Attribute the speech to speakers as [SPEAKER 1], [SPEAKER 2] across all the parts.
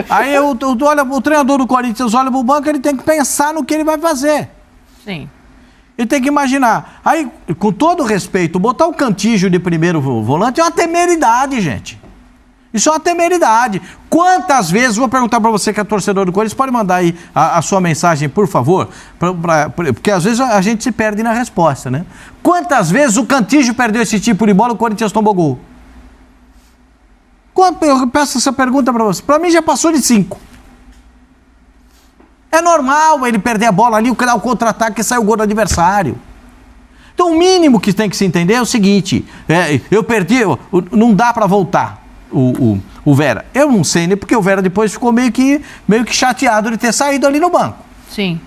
[SPEAKER 1] Aí olha, o treinador do Corinthians olha pro banco, ele tem que pensar no que ele vai fazer.
[SPEAKER 2] Sim.
[SPEAKER 1] Ele tem que imaginar. Aí, com todo respeito, botar o Cantígio de primeiro volante é uma temeridade, gente. Isso é uma temeridade. Quantas vezes, vou perguntar para você que é torcedor do Corinthians, pode mandar aí a sua mensagem, por favor, porque às vezes a gente se perde na resposta, né? Quantas vezes o Cantígio perdeu esse tipo de bola e o Corinthians tomou gol? Eu peço essa pergunta para você. Para mim já passou de 5. É normal ele perder a bola ali, dar o contra-ataque e sair o gol do adversário. Então o mínimo que tem que se entender é o seguinte, eu perdi, não dá para voltar. O Vera. Eu não sei, né? Porque o Vera depois ficou meio que chateado de ter saído ali no banco.
[SPEAKER 2] Sim.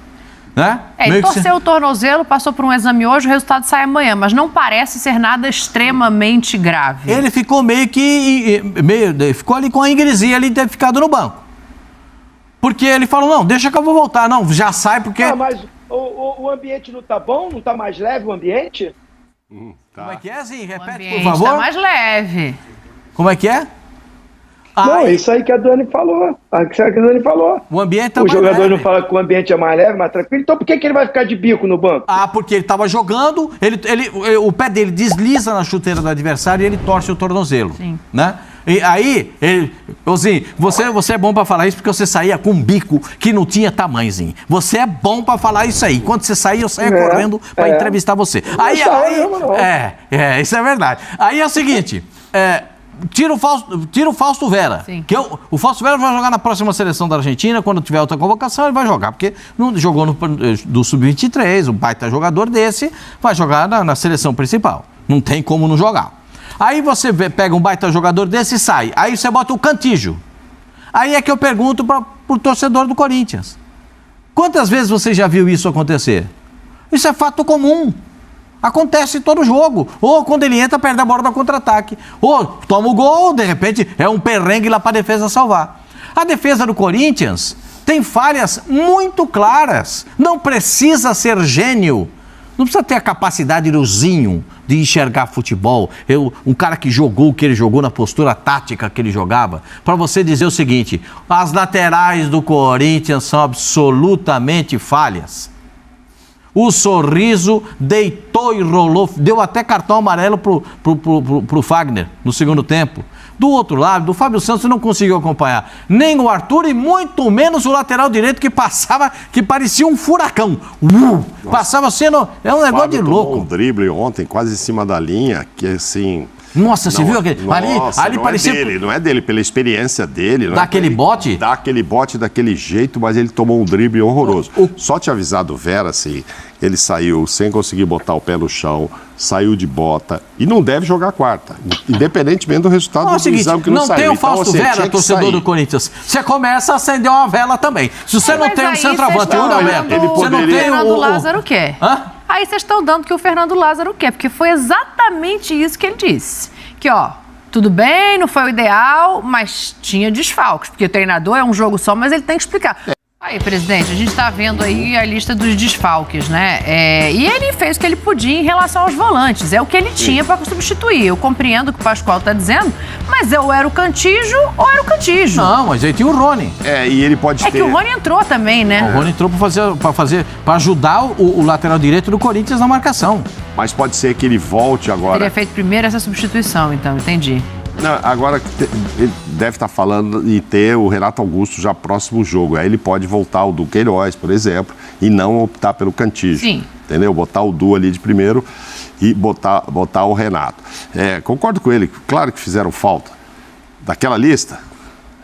[SPEAKER 1] Né?
[SPEAKER 2] Ele torceu o tornozelo, passou por um exame hoje, o resultado sai amanhã, mas não parece ser nada extremamente grave.
[SPEAKER 1] Ele ficou ficou ali com a ingresia ali de ter ficado no banco. Porque ele falou, não, deixa que eu vou voltar. Não, já sai porque...
[SPEAKER 3] mas o ambiente não tá bom? Não tá mais leve o ambiente?
[SPEAKER 1] Tá. Como é que é, Zinho? Repete,
[SPEAKER 2] por
[SPEAKER 1] favor.
[SPEAKER 2] Tá mais leve.
[SPEAKER 1] Como é que é?
[SPEAKER 3] Não, isso aí que a Dani falou.
[SPEAKER 1] O ambiente tá
[SPEAKER 3] o
[SPEAKER 1] mais
[SPEAKER 3] jogador
[SPEAKER 1] leve.
[SPEAKER 3] não fala que o ambiente é mais leve, mais tranquilo. Então por que ele vai ficar de bico no banco?
[SPEAKER 1] Porque ele estava jogando, o pé dele desliza na chuteira do adversário e ele torce o tornozelo.
[SPEAKER 2] Sim.
[SPEAKER 1] Né? E aí, Zinho, você é bom para falar isso porque você saía com um bico que não tinha tamanhozinho. Você é bom para falar isso aí. Quando você saía, eu saía correndo para entrevistar você. Isso é verdade. Aí é o seguinte, tira o Fausto Vera.
[SPEAKER 2] Sim.
[SPEAKER 1] Que o Fausto Vera vai jogar na próxima seleção da Argentina, quando tiver outra convocação, ele vai jogar, porque não jogou do Sub-23, um baita jogador desse, vai jogar na seleção principal. Não tem como não jogar. Aí você pega um baita jogador desse e sai. Aí você bota o Cantígio. Aí é que eu pergunto pro torcedor do Corinthians. Quantas vezes você já viu isso acontecer? Isso é fato comum. Acontece em todo jogo. Ou quando ele entra, perde a bola no contra-ataque. Ou toma o gol, de repente é um perrengue lá para a defesa salvar. A defesa do Corinthians tem falhas muito claras. Não precisa ser gênio. Não precisa ter a capacidade do Zinho de enxergar futebol. Um cara que jogou o que ele jogou na postura tática que ele jogava. Para você dizer o seguinte, as laterais do Corinthians são absolutamente falhas. O Sorriso deitou e rolou, deu até cartão amarelo pro Fagner no segundo tempo. Do outro lado, do Fábio Santos não conseguiu acompanhar nem o Arthur e muito menos o lateral direito que parecia um furacão. Passava sendo, é um negócio de louco.
[SPEAKER 4] Um drible ontem, quase em cima da linha, que assim...
[SPEAKER 1] Nossa, você viu aquele? Ali
[SPEAKER 4] não
[SPEAKER 1] parecia...
[SPEAKER 4] não é dele, pela experiência dele.
[SPEAKER 1] Daquele bote?
[SPEAKER 4] Daquele bote, daquele jeito, mas ele tomou um drible horroroso. Só te avisar do Vera, assim, ele saiu sem conseguir botar o pé no chão, saiu de bota e não deve jogar quarta, independentemente do resultado do exame que não saiu.
[SPEAKER 1] Não tem o Fausto Vera, torcedor do Corinthians. Você começa a acender uma vela também. Se você não tem um centroavante,
[SPEAKER 2] você não tem o Fernando Lázaro quer. Aí vocês estão dando que o Fernando Lázaro quer, porque foi exatamente isso que ele disse. Que, tudo bem, não foi o ideal, mas tinha desfalques, porque o treinador é um jogo só, mas ele tem que explicar. Aí, presidente, a gente está vendo aí a lista dos desfalques, né? E ele fez o que ele podia em relação aos volantes. É o que ele tinha para substituir. Eu compreendo o que o Pascoal está dizendo, mas ou era o Cantígio ou era o Cantígio.
[SPEAKER 1] Não, mas aí tinha o Rony.
[SPEAKER 4] E ele pode ter...
[SPEAKER 2] É que o Rony entrou também, né?
[SPEAKER 1] O Rony entrou para ajudar o lateral direito do Corinthians na marcação.
[SPEAKER 4] Mas pode ser que ele volte agora.
[SPEAKER 2] Teria feito primeiro essa substituição, então, entendi.
[SPEAKER 4] Não, agora ele deve estar falando e ter o Renato Augusto já próximo jogo. Aí ele pode voltar o Duqueiroz, por exemplo, e não optar pelo Cantígio.
[SPEAKER 2] Sim.
[SPEAKER 4] Entendeu? Botar o Du ali de primeiro e botar o Renato. Concordo com ele, claro que fizeram falta. Daquela lista,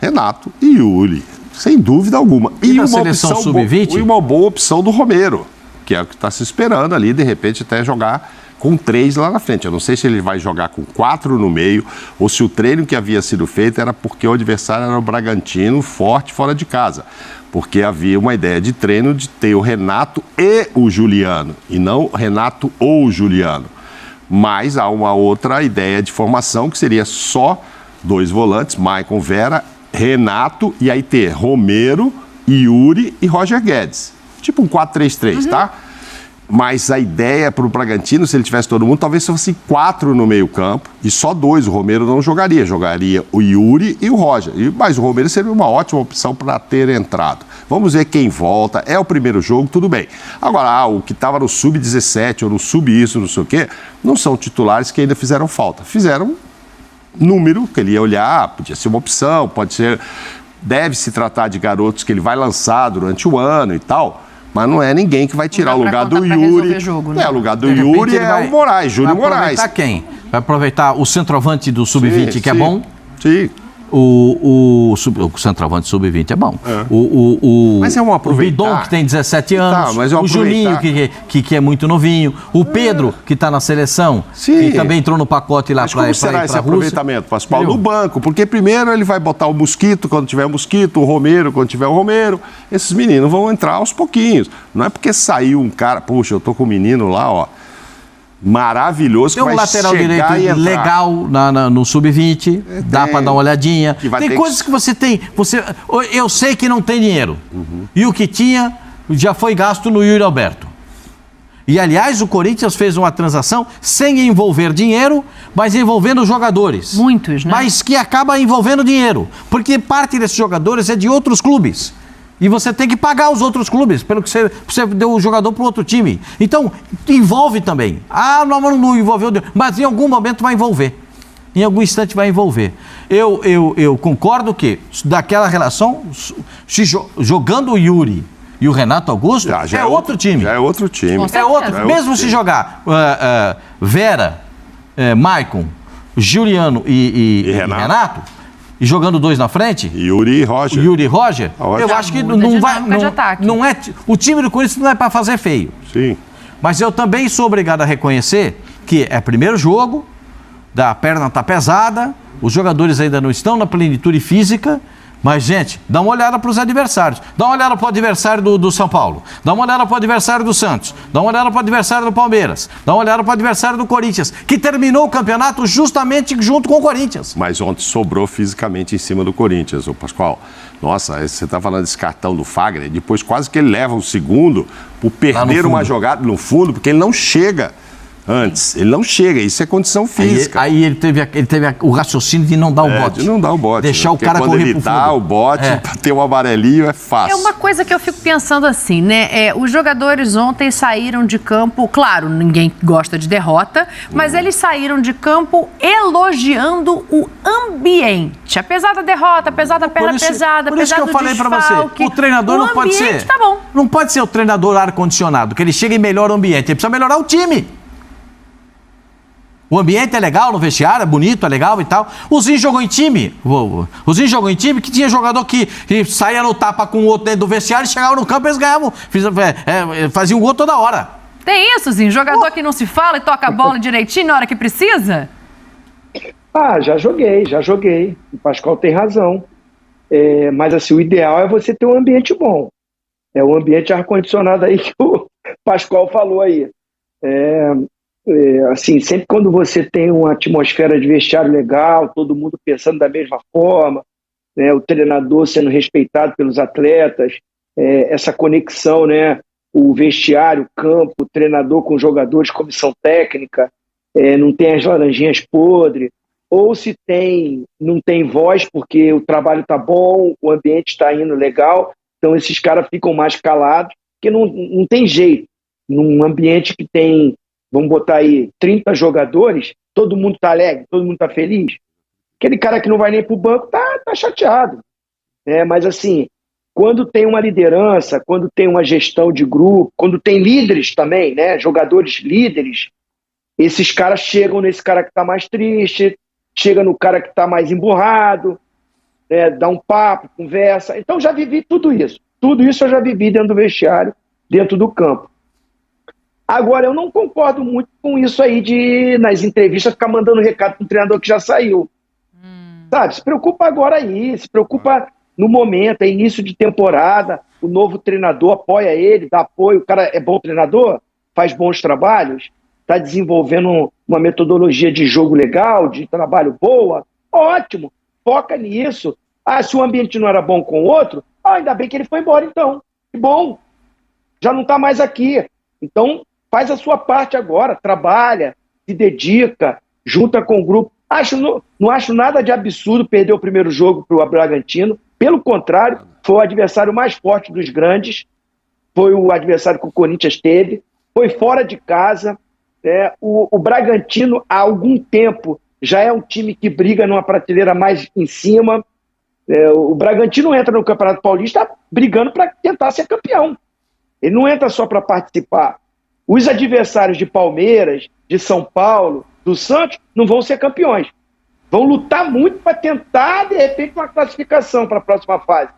[SPEAKER 4] Renato e Yuri, sem dúvida alguma.
[SPEAKER 1] E uma seleção sub-20?
[SPEAKER 4] E uma boa opção do Romero, que é o que está se esperando ali, de repente até jogar com 3 lá na frente. Eu não sei se ele vai jogar com 4 no meio ou se o treino que havia sido feito era porque o adversário era o Bragantino, forte fora de casa. Porque havia uma ideia de treino de ter o Renato e o Juliano, e não Renato ou Juliano. Mas há uma outra ideia de formação que seria só 2 volantes, Maicon Vera, Renato, e aí ter Romero, Yuri e Roger Guedes. Tipo um 4-3-3, tá? Mas a ideia para o Bragantino, se ele tivesse todo mundo, talvez fosse 4 no meio-campo e só 2. O Romero não jogaria. Jogaria o Yuri e o Roger. Mas o Romero seria uma ótima opção para ter entrado. Vamos ver quem volta. É o primeiro jogo, tudo bem. Agora, o que estava no sub-17 ou no sub-isso, não sei o quê, não são titulares que ainda fizeram falta. Fizeram número que ele ia olhar, podia ser uma opção, pode ser... Deve se tratar de garotos que ele vai lançar durante o ano e tal... Mas não é ninguém que vai tirar o lugar do Yuri.
[SPEAKER 2] Jogo, né?
[SPEAKER 4] O lugar do Yuri é o Moraes, Júnior Moraes.
[SPEAKER 1] Vai aproveitar quem? Vai aproveitar o centroavante do Sub-20, que é bom?
[SPEAKER 4] Sim.
[SPEAKER 1] O centroavante Sub-20 é bom.
[SPEAKER 4] Mas é um aproveitar.
[SPEAKER 1] O Bidon, que tem 17 anos.
[SPEAKER 4] Mas
[SPEAKER 1] o Juninho, que é muito novinho. O Pedro, que está na seleção. Que também entrou no pacote lá para a Rússia. Mas como será esse
[SPEAKER 4] aproveitamento, Pascoal? No banco. Porque primeiro ele vai botar o Mosquito quando tiver o Mosquito, o Romero quando tiver o Romero. Esses meninos vão entrar aos pouquinhos. Não é porque saiu um cara... Puxa, eu tô com um menino lá, ó. Maravilhoso,
[SPEAKER 1] tem um lateral direito legal no Sub-20, dá para dar uma olhadinha. Tem coisas que você tem. Eu sei que não tem dinheiro. E o que tinha já foi gasto no Yuri Alberto. E, aliás, o Corinthians fez uma transação sem envolver dinheiro, mas envolvendo jogadores.
[SPEAKER 2] Muitos, né?
[SPEAKER 1] Mas que acaba envolvendo dinheiro. Porque parte desses jogadores é de outros clubes. E você tem que pagar os outros clubes pelo que você deu o jogador para o outro time. Então, envolve também. Não envolveu, mas em algum momento vai envolver. Em algum instante vai envolver. Eu concordo que daquela relação, jogando o Yuri e o Renato Augusto, já é outro time.
[SPEAKER 4] Já é outro time.
[SPEAKER 1] Mesmo se jogar Vera, Maicon, Juliano e Renato, e jogando 2 na frente.
[SPEAKER 4] Yuri e Roger.
[SPEAKER 1] Eu acho que não vai. Não é, o time do Corinthians não é para fazer feio.
[SPEAKER 4] Sim.
[SPEAKER 1] Mas eu também sou obrigado a reconhecer que é primeiro jogo, a perna está pesada, os jogadores ainda não estão na plenitude física. Mas, gente, dá uma olhada para os adversários. Dá uma olhada para o adversário do São Paulo. Dá uma olhada para o adversário do Santos. Dá uma olhada para o adversário do Palmeiras. Dá uma olhada para o adversário do Corinthians, que terminou o campeonato justamente junto com o Corinthians.
[SPEAKER 4] Mas ontem sobrou fisicamente em cima do Corinthians, ô Pascoal. Nossa, você está falando desse cartão do Fagner, depois quase que ele leva o segundo por perder uma jogada no fundo, porque ele não chega antes. Ele não chega, isso é condição física.
[SPEAKER 1] Aí ele teve o raciocínio de não dar o bote.
[SPEAKER 4] De não dar o bote.
[SPEAKER 1] Deixar o cara correr pro fundo.
[SPEAKER 4] Quando ele dá o bote, pra ter um amarelinho, é fácil.
[SPEAKER 2] É uma coisa que eu fico pensando assim, né? Os jogadores ontem saíram de campo, claro, ninguém gosta de derrota, mas eles saíram de campo elogiando o ambiente. Apesar da derrota, apesar da perna pesada, apesar do desfalque.
[SPEAKER 1] Por isso que eu falei pra você, o treinador não pode ser...
[SPEAKER 2] Tá bom.
[SPEAKER 1] Não pode ser o treinador ar-condicionado, que ele chega e melhora o ambiente. Ele precisa melhorar o time. O ambiente é legal no vestiário, é bonito, é legal e tal. O Zinho jogou em time. O Zinho jogou em time que tinha jogador que saía no tapa com o outro dentro do vestiário e chegava no campo e eles ganhavam. Faziam um gol toda hora.
[SPEAKER 2] Tem isso, Zinho? Jogador que não se fala e toca a bola direitinho na hora que precisa?
[SPEAKER 3] Já joguei. O Pascoal tem razão. Mas assim, o ideal é você ter um ambiente bom. É o ambiente ar-condicionado aí que o Pascoal falou aí. Assim, sempre quando você tem uma atmosfera de vestiário legal, todo mundo pensando da mesma forma, né, o treinador sendo respeitado pelos atletas, essa conexão, né, o vestiário, o campo, o treinador com os jogadores, comissão técnica, não tem as laranjinhas podres, ou se tem, não tem voz porque o trabalho está bom, o ambiente está indo legal, então esses caras ficam mais calados, porque não tem jeito. Num ambiente que tem, vamos botar aí, 30 jogadores, todo mundo tá alegre, todo mundo tá feliz. Aquele cara que não vai nem pro banco tá chateado. Mas assim, quando tem uma liderança, quando tem uma gestão de grupo, quando tem líderes também, né, jogadores líderes, esses caras chegam nesse cara que tá mais triste, chega no cara que tá mais emburrado, né, dá um papo, conversa. Então já vivi tudo isso. Tudo isso eu já vivi dentro do vestiário, dentro do campo. Agora, eu não concordo muito com isso aí de, nas entrevistas, ficar mandando recado para um treinador que já saiu. Sabe, se preocupa agora aí, se preocupa no momento, é início de temporada, o novo treinador apoia ele, dá apoio, o cara é bom treinador, faz bons trabalhos, está desenvolvendo uma metodologia de jogo legal, de trabalho boa, ótimo, foca nisso. Se o ambiente não era bom com o outro, ainda bem que ele foi embora então, que bom, já não está mais aqui. Então, faz a sua parte agora, trabalha, se dedica, junta com o grupo. Não acho nada de absurdo perder o primeiro jogo para o Bragantino. Pelo contrário, foi o adversário mais forte dos grandes, foi o adversário que o Corinthians teve, foi fora de casa. O Bragantino, há algum tempo, já é um time que briga numa prateleira mais em cima. O Bragantino entra no Campeonato Paulista brigando para tentar ser campeão. Ele não entra só para participar. Os adversários de Palmeiras, de São Paulo, do Santos, não vão ser campeões. Vão lutar muito para tentar, de repente, uma classificação para a próxima fase.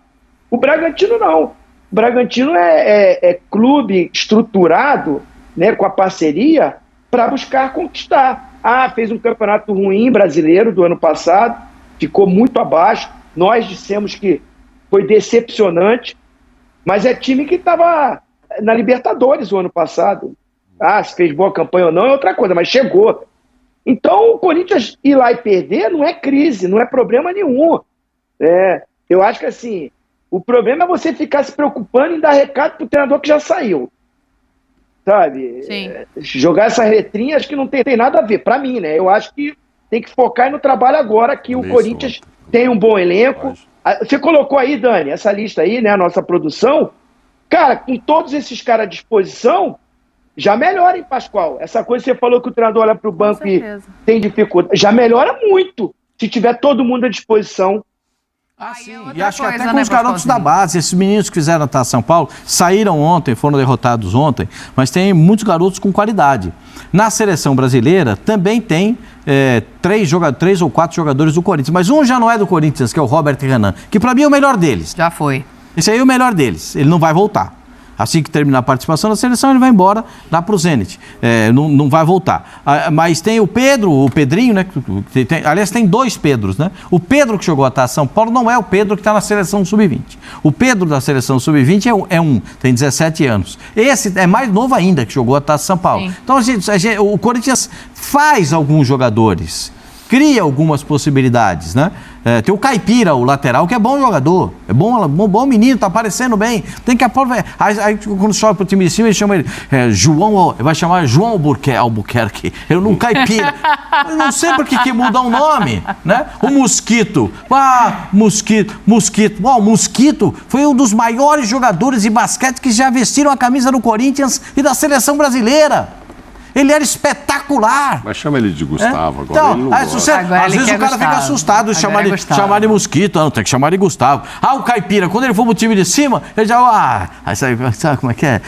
[SPEAKER 3] O Bragantino não. O Bragantino é clube estruturado, né, com a parceria para buscar conquistar. Fez um campeonato ruim brasileiro do ano passado, ficou muito abaixo. Nós dissemos que foi decepcionante, mas é time que estava na Libertadores o ano passado. Se fez boa campanha ou não é outra coisa, mas chegou. Então o Corinthians ir lá e perder não é crise, não é problema nenhum. Eu acho que assim, o problema é você ficar se preocupando em dar recado pro treinador que já saiu. Sabe?
[SPEAKER 2] Sim.
[SPEAKER 3] Jogar essa letrinha acho que não tem nada a ver, pra mim, né? Eu acho que tem que focar no trabalho agora, que o Corinthians tem um bom elenco. Você colocou aí, Dani, essa lista aí, né? A nossa produção. Cara, com todos esses caras à disposição, já melhora, hein, Pascoal? Essa coisa que você falou que o treinador olha pro banco e tem dificuldade. Já melhora muito, se tiver todo mundo à disposição.
[SPEAKER 1] Sim. E acho que até com os garotos da base, esses meninos que fizeram a São Paulo, saíram ontem, foram derrotados ontem, mas tem muitos garotos com qualidade. Na seleção brasileira também tem 3 ou 4 jogadores do Corinthians, mas um já não é do Corinthians, que é o Robert Renan, que para mim é o melhor deles.
[SPEAKER 2] Já foi.
[SPEAKER 1] Esse aí é o melhor deles, ele não vai voltar. Assim que terminar a participação na seleção, ele vai embora lá para o Zenit. Não vai voltar. Mas tem o Pedro, o Pedrinho, né? Aliás, tem 2 Pedros, né? O Pedro que jogou a São Paulo não é o Pedro que está na seleção sub-20. O Pedro da seleção sub-20 tem 17 anos. Esse é mais novo ainda, que jogou a São Paulo. Sim. Então, o Corinthians faz alguns jogadores, cria algumas possibilidades, né? Tem o Caipira, o lateral, que é bom jogador, é bom menino, tá aparecendo bem, tem que aproveitar. Aí quando sobe pro time de cima, ele chama ele vai chamar João Albuquerque, eu não Caipira. Eu não sei por que muda o nome, né? O Mosquito, Mosquito. O Mosquito foi um dos maiores jogadores de basquete que já vestiram a camisa do Corinthians e da seleção brasileira. Ele era espetacular.
[SPEAKER 4] Mas chama ele de Gustavo agora.
[SPEAKER 1] Então,
[SPEAKER 4] ele não
[SPEAKER 1] às vezes o cara fica assustado de chamar de Mosquito. Não, tem que chamar de Gustavo. O Caipira, quando ele for pro time de cima, ele já... sabe como é que é?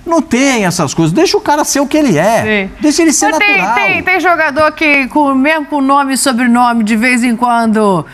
[SPEAKER 1] Não tem essas coisas. Deixa o cara ser o que ele é. Sim. Deixa ele ser natural.
[SPEAKER 2] Tem jogador que, mesmo com nome e sobrenome, de vez em quando